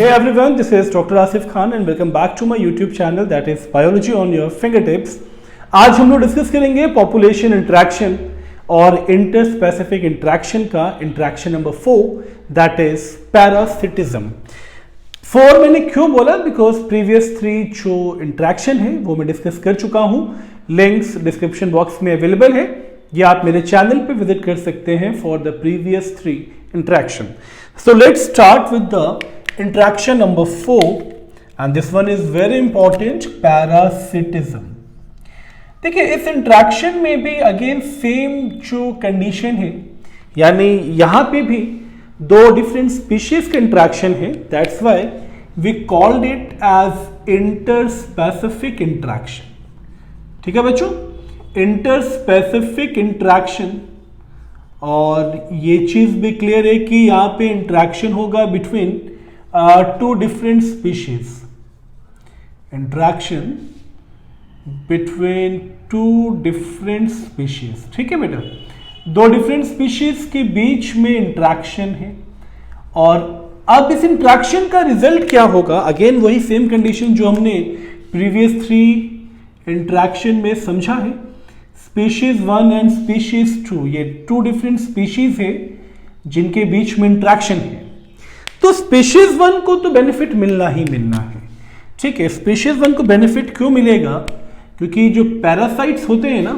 Hey everyone, this is Dr. Asif Khan and welcome back to my YouTube channel that is Biology on your Fingertips. आज हम लोग discuss करेंगे population interaction और inter specific interaction का interaction number 4 that is parasitism. 4 मैंने क्यों बोला, because previous 3 जो इंटरेक्शन है वो मैं डिस्कस कर चुका हूं। लिंक्स डिस्क्रिप्शन बॉक्स में अवेलेबल है, या आप मेरे चैनल पे विजिट कर सकते हैं for the previous 3 interaction. So let's start with the interaction number 4 and this one is very important, parasitism। देखिए इस इंटरेक्शन में भी अगेन सेम जो कंडीशन है, यानी यहां पे भी 2 डिफरेंट स्पीशीज का इंटरेक्शन है, that's why we called it as interspecific interaction. ठीक है बच्चों, इंटर स्पेसिफिक इंटरेक्शन। और ये चीज भी क्लियर है कि यहां पे इंटरेक्शन होगा between 2 different species, interaction between 2 different species। ठीक है बेटा, 2 different species के बीच में इंटरेक्शन है। और अब इस इंटरेक्शन का रिजल्ट क्या होगा, अगेन वही सेम कंडीशन जो हमने प्रीवियस 3 इंटरेक्शन में समझा है। स्पीशीज 1 एंड स्पीशीज 2, ये 2 डिफरेंट स्पीशीज है जिनके बीच में इंटरेक्शन है। तो स्पीशीज 1 को तो बेनिफिट मिलना ही मिलना है। ठीक है, स्पीशीज 1 को बेनिफिट क्यों मिलेगा, क्योंकि जो पैरासाइट्स होते हैं ना,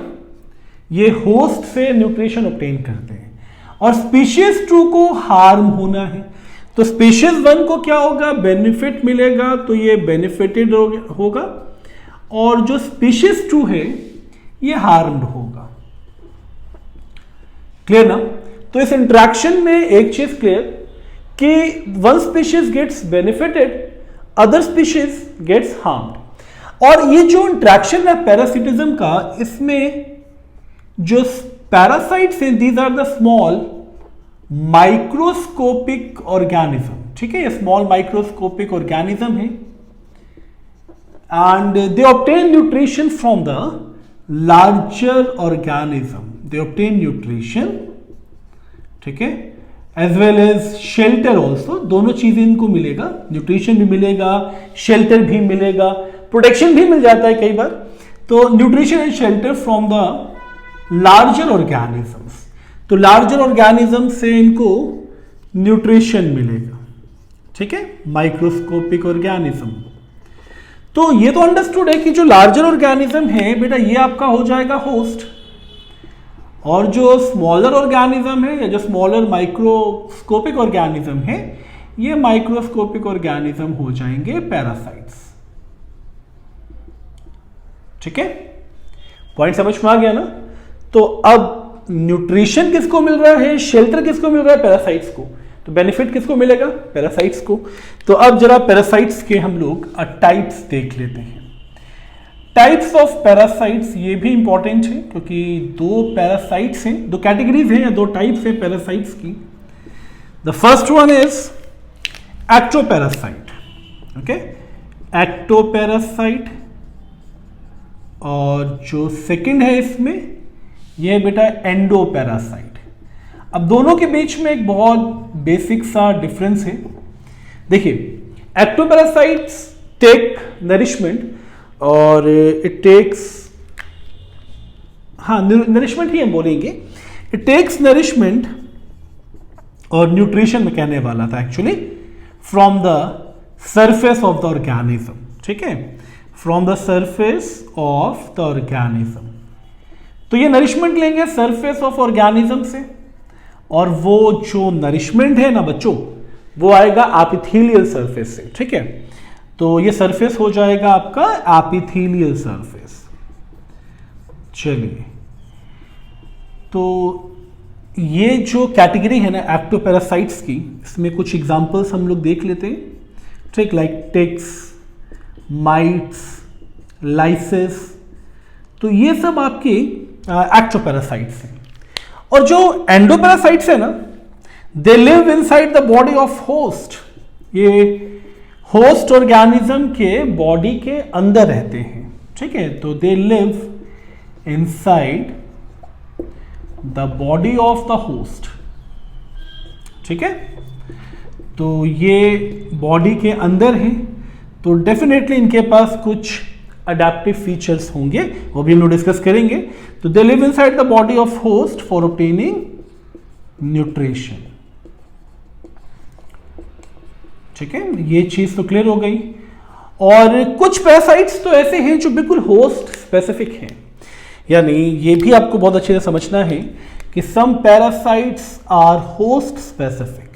ये होस्ट से न्यूट्रिशन ऑब्टेन करते हैं, और स्पीशीज 2 को हार्म होना है। तो स्पीशीज 1 को क्या होगा, बेनिफिट मिलेगा, तो ये बेनिफिटेड होगा, और जो स्पीशीज 2 है ये हार्म्ड होगा। क्लियर ना? तो इस इंटरेक्शन में एक चीज क्लियर कि one species gets benefited, other species gets harmed. और ये जो इंटरेक्शन है पैरासिटिज्म का, इसमें जो पैरासाइट्स हैं these are the small microscopic organism. ठीक है, ये स्मॉल माइक्रोस्कोपिक ऑर्गेनिज्म है and they obtain nutrition from the larger organism. They obtain nutrition, ठीक है, as well as shelter also. दोनों चीजें इनको मिलेगा, न्यूट्रिशन भी मिलेगा, शेल्टर भी मिलेगा, प्रोटेक्शन भी मिल जाता है कई बार। तो nutrition and shelter from the larger organisms. तो लार्जर ऑर्गेनिज्म से इनको न्यूट्रिशन मिलेगा। ठीक है, माइक्रोस्कोपिक ऑर्गेनिज्म। तो ये तो अंडरस्टूड है कि जो लार्जर ऑर्गेनिज्म है बेटा, ये आपका हो जाएगा होस्ट, और जो स्मॉलर ऑर्गेनिज्म है या जो स्मॉलर माइक्रोस्कोपिक ऑर्गेनिज्म है, ये माइक्रोस्कोपिक ऑर्गेनिज्म हो जाएंगे पैरासाइट्स। ठीक है, पॉइंट समझ में आ गया ना? तो अब न्यूट्रिशन किसको मिल रहा है, शेल्टर किसको मिल रहा है, पैरासाइट्स को। तो बेनिफिट किसको मिलेगा, पैरासाइट्स को। तो अब जरा पैरासाइट्स के हम लोग टाइप्स देख लेते हैं। टाइप्स ऑफ पैरासाइट्स ये भी इंपॉर्टेंट है, क्योंकि 2 पैरासाइट्स हैं, 2 कैटेगरीज हैं या 2 टाइप्स हैं पैरासाइट्स की। The first one is ectoparasite. Okay, ectoparasite. और जो सेकंड है इसमें, ये बेटा एंडोपैरासाइट। अब दोनों के बीच में एक बहुत बेसिक सा डिफरेंस है। देखिए, एक्टोपैरासाइट्स टेक नरिशमेंट, और इट टेक्स, हाँ नरिशमेंट ही हम बोलेंगे, इट टेक्स नरिशमेंट और न्यूट्रिशन में कहने वाला था actually, from the surface of the organism. ठीक है, from the surface of the organism. तो ये नरिशमेंट लेंगे सरफेस ऑफ ऑर्गेनिज्म से, और वो जो नरिशमेंट है ना बच्चों, वो आएगा एपिथेलियल सरफेस से। ठीक है, तो ये सरफेस हो जाएगा आपका एपिथेलियल सरफेस। चलिए, तो ये जो कैटेगरी है ना एक्टोपैरासाइट्स की, इसमें कुछ एग्जांपल्स हम लोग देख लेते हैं। ठीक, लाइक टिक्स, माइट्स, लाइसेस। तो ये सब आपके एक्टोपैरासाइट्स हैं। और जो एंडोपैरासाइट्स है ना, they live inside the body of host. ये होस्ट ऑर्गेनिज्म के बॉडी के अंदर रहते हैं। ठीक है, तो they live inside the body of the host. ठीक है, तो ये बॉडी के अंदर है, तो डेफिनेटली इनके पास कुछ अडेप्टिव फीचर्स होंगे, वो भी हम लोग डिस्कस करेंगे। तो they live inside the body of host for obtaining nutrition. ठीक है, ये चीज तो क्लियर हो गई। और कुछ पैरासाइट्स तो ऐसे हैं जो बिल्कुल होस्ट स्पेसिफिक हैं, यानी ये भी आपको बहुत अच्छे से समझना है कि सम पैरासाइट्स आर होस्ट स्पेसिफिक,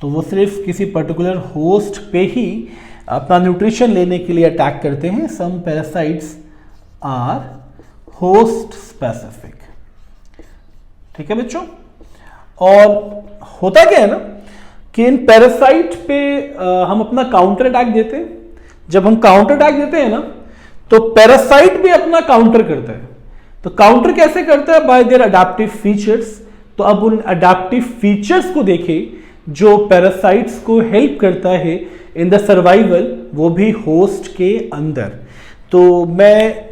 तो वो सिर्फ किसी पर्टिकुलर होस्ट पे ही अपना न्यूट्रिशन लेने के लिए अटैक करते हैं। सम पैरासाइट्स आर होस्ट स्पेसिफिक। ठीक है बच्चों, और होता क्या है ना कि इन पैरासाइट पे हम अपना काउंटर अटैक देते हैं। जब हम काउंटर अटैक देते हैं ना, तो पैरासाइट भी अपना काउंटर करता है। तो काउंटर कैसे करता है? Bye there adaptive features. तो अब उन अडैप्टिव फीचर्स को देखें जो पैरासाइट्स को हेल्प करता है इन द सर्वाइवल, वो भी होस्ट के अंदर। तो मैं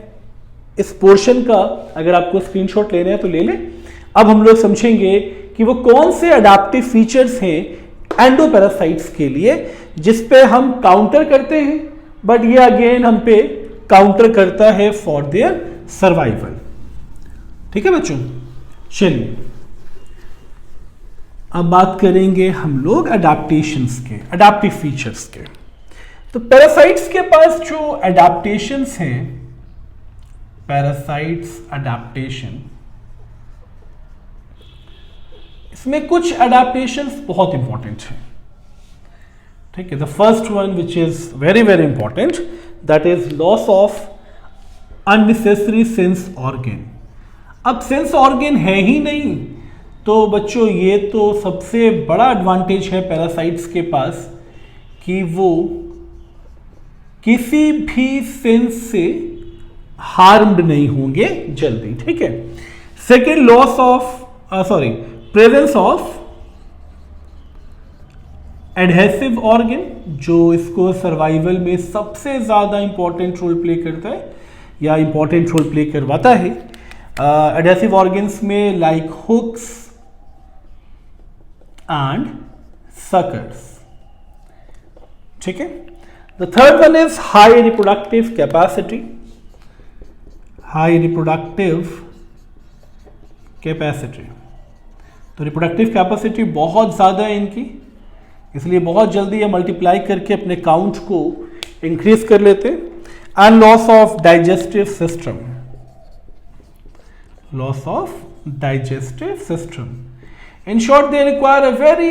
इस पोर्शन का अगर आपको स्क्रीनशॉट लेना है तो ले लें। अब हम लोग समझेंगे कि वो कौन से अडैप्टिव फीचर्स हैं एंडोपैरासाइट्स के लिए जिस पे हम काउंटर करते हैं, बट ये अगेन हम पे काउंटर करता है फॉर देयर सर्वाइवल। ठीक है बच्चों, चलिए अब बात करेंगे हम लोग अडैप्टेशंस के, अडैप्टिव फीचर्स के। तो पैरासाइट्स के पास जो अडैप्टेशंस हैं, पैरासाइट्स अडैप्टेशन, इसमें कुछ अडैप्टेशंस बहुत इंपॉर्टेंट हैं। ठीक है, the first one which is very very important, that is loss of unnecessary sense organ. अब सेंस ऑर्गन है ही नहीं, तो बच्चों ये तो सबसे बड़ा एडवांटेज है पैरासाइट्स के पास कि वो किसी भी सेंस से हार्म्ड नहीं होंगे जल्दी। ठीक है, second loss of presence of adhesive organ, जो इसको सर्वाइवल में सबसे ज्यादा इंपॉर्टेंट रोल प्ले करता है या इंपॉर्टेंट रोल प्ले करवाता है। एडहेसिव ऑर्गन्स में लाइक हुक्स एंड सकर्स। ठीक है, the third one is high reproductive capacity. High reproductive capacity, तो रिप्रोडक्टिव कैपेसिटी बहुत ज़्यादा है इनकी, इसलिए बहुत जल्दी ये मल्टीप्लाई करके अपने काउंट को इंक्रीज कर लेते। And loss of digestive system, loss of digestive system. In short, they require a very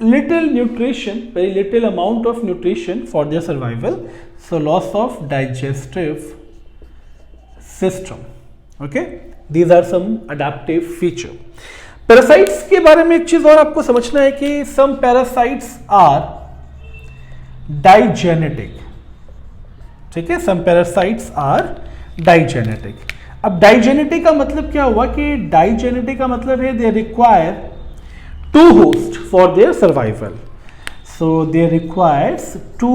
little nutrition, very little amount of nutrition for their survival. So loss of digestive system. Okay, these are some adaptive feature. Parasites के बारे में एक चीज और आपको समझना है कि some parasites are digenetic. ठीक है, some parasites are digenetic. अब digenetic का मतलब क्या हुआ कि digenetic का मतलब है they require two hosts for their survival. So they requires two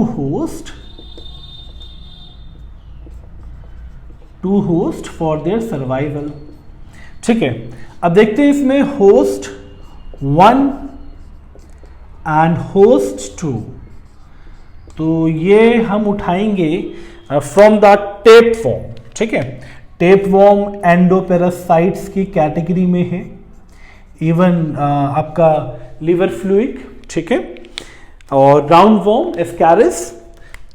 host for their survival. ठीक है, अब देखते हैं इसमें होस्ट 1 एंड होस्ट 2। तो ये हम उठाएंगे फ्रॉम द टेपवॉर्म। ठीक है, टेपवॉर्म एंडोपैरासाइट्स की कैटेगरी में है, इवन आपका लिवर फ्लूइड। ठीक है, और राउंड वॉर्म एस्कैरिस।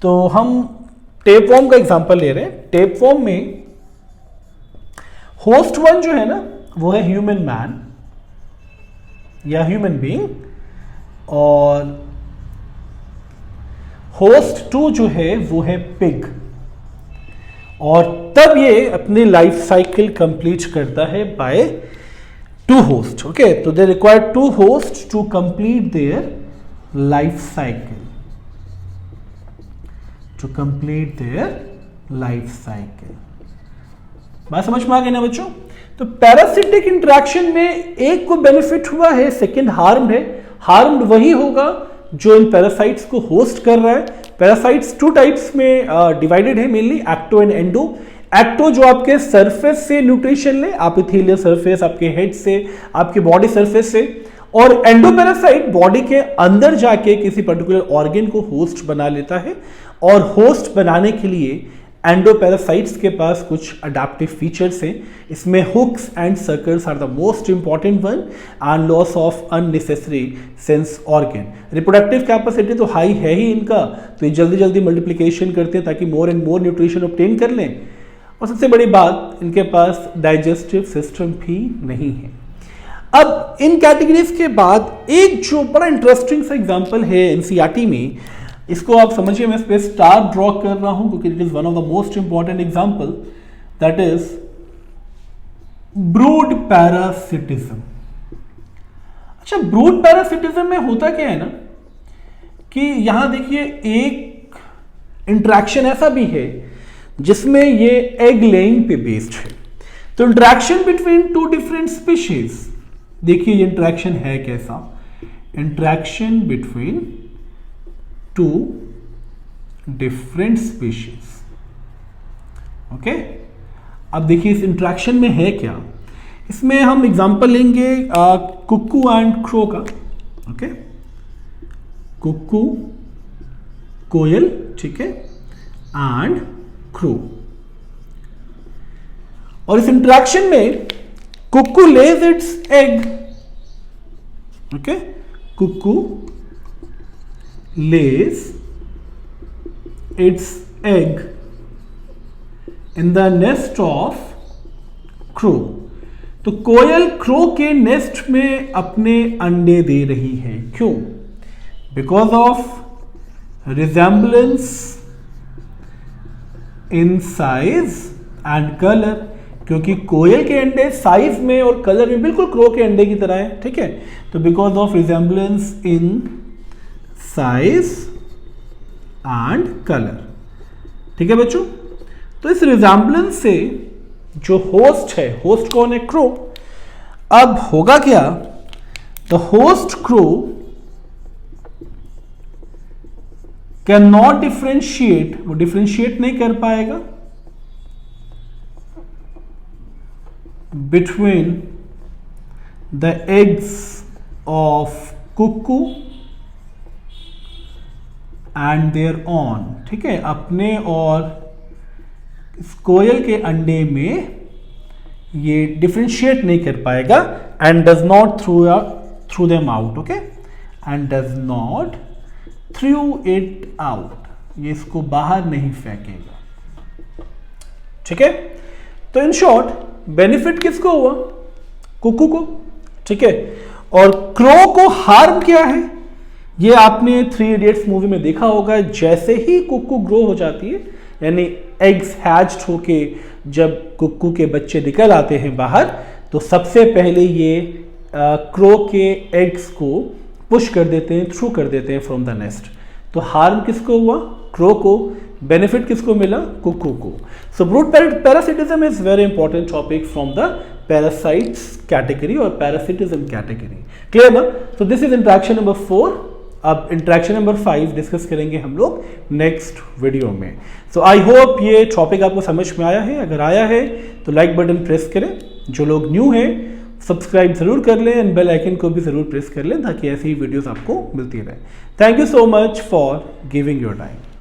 तो हम टेपवॉर्म का एग्जांपल ले रहे हैं। टेपवॉर्म में होस्ट 1 जो है ना वो है ह्यूमन मैन या ह्यूमन बीइंग, और होस्ट 2 जो है वो है पिग, और तब ये अपनी लाइफ साइकिल कंप्लीट करता है bye two hosts. Okay, so they require two hosts to complete their life cycle. To complete their life cycle. बात समझ में आ गई ना बच्चों? तो पैरासिटिक इंटरेक्शन में एक को बेनिफिट हुआ है, सेकंड हार्म्ड है। हार्म्ड वही होगा जो इन पैरासाइट्स को होस्ट कर रहा है। पैरासाइट्स 2 टाइप्स में डिवाइडेड है mainly, ecto and endo. Ecto जो आपके सरफेस से न्यूट्रिशन ले, आप इथीलियल सरफेस, आपके हेड से, आपके बॉडी सरफेस से, और एंडोपैरासाइट बॉडी के अंदर जाके किसी पर्टिकुलर ऑर्गन को होस्ट बना लेता है, और होस्ट बनाने के लिए एंडोपैरासाइट्स के पास कुछ अडेप्टिव फीचर्स हैं। इसमें hooks and circles are the most important one, and loss of unnecessary sense organ. Reproductive capacity तो हाई है ही इनका, तो ये जल्दी जल्दी मल्टीप्लिकेशन करते हैं ताकि more and more nutrition obtain कर लें। और सबसे बड़ी बात, इनके पास डाइजेस्टिव सिस्टम भी नहीं है। अब इन कैटेगरीज के बाद एक जो बड़ा इंटरेस्टिंग सा एग्जांपल है एनसीईआरटी में, इसको आप समझिए, मैं इस पे स्टार ड्रॉ कर रहा हूं क्योंकि it is one of the most important example, that is brood parasitism. अच्छा, ब्रूड पैरासिटिज्म में होता क्या है ना कि यहां देखिए एक इंटरेक्शन ऐसा भी है जिसमें ये एग लेइंग पे बेस्ड है। तो interaction between two different species, देखिए ये इंटरेक्शन है कैसा, interaction between two different species. Okay, अब देखिए इस इंटरेक्शन में है क्या। इसमें हम एग्जांपल लेंगे कुक्कू एंड क्रो का। ओके, कुक्कू, कोयल, ठीक है, एंड क्रो। और इस इंटरेक्शन में कुक्कू लेज it's egg. Okay, Kukku lays its egg in the nest of crow। तो कोयल क्रो के नेस्ट में अपने अंडे दे रही है। क्यों? Because of resemblance in size and colour, क्योंकि कोयल के अंडे साइज में और कलर में बिल्कुल क्रो के अंडे की तरह है, ठीक है। तो because of resemblance in size and colour, ठीक है बच्चों। तो इस रिजेंबलेंस से जो होस्ट है, होस्ट कौन है? क्रो। अब होगा क्या, the host crow can not differentiate, वो डिफ्रेंशिएट नहीं कर पाएगा between the eggs of cuckoo and their own, ठीक है, अपने और इस कोयल के अंडे में ये डिफ्रेंशिएट नहीं कर पाएगा, and does not through them out. Okay, and does not through it out, ये इसको बाहर नहीं फेंकेगा, ठीक है। तो इन शॉर्ट बेनिफिट किसको हुआ? कुक्कू को, ठीक है। और क्रो को हार्म क्या है? ये आपने 3 इडियट्स मूवी में देखा होगा, जैसे ही कुक्कू ग्रो हो जाती है, यानी एग्स हैच्ड होके जब कुक्कू के बच्चे निकल आते हैं बाहर, तो सबसे पहले ये क्रो के एग्स को पुश कर देते हैं, थ्रू कर देते हैं फ्रॉम द नेस्ट। तो हार्म किसको हुआ? क्रो को। बेनिफिट किसको मिला? कुक्कू को। So brood parasitism is very important topic from the parasites category और पैरासिटिज्म कैटेगरी। क्लियर ना? तो दिस इज इंटरेक्शन नंबर 4। अब इंटरेक्शन नंबर 5 डिस्कस करेंगे हम लोग नेक्स्ट वीडियो में। सो आई होप ये टॉपिक आपको समझ में आया है। अगर आया है तो लाइक बटन प्रेस करें, जो लोग न्यू हैं सब्सक्राइब जरूर कर लें, एंड बेल आइकन को भी जरूर प्रेस कर लें ताकि ऐसी ही वीडियोस आपको मिलती रहे। Thank you so much for giving your time.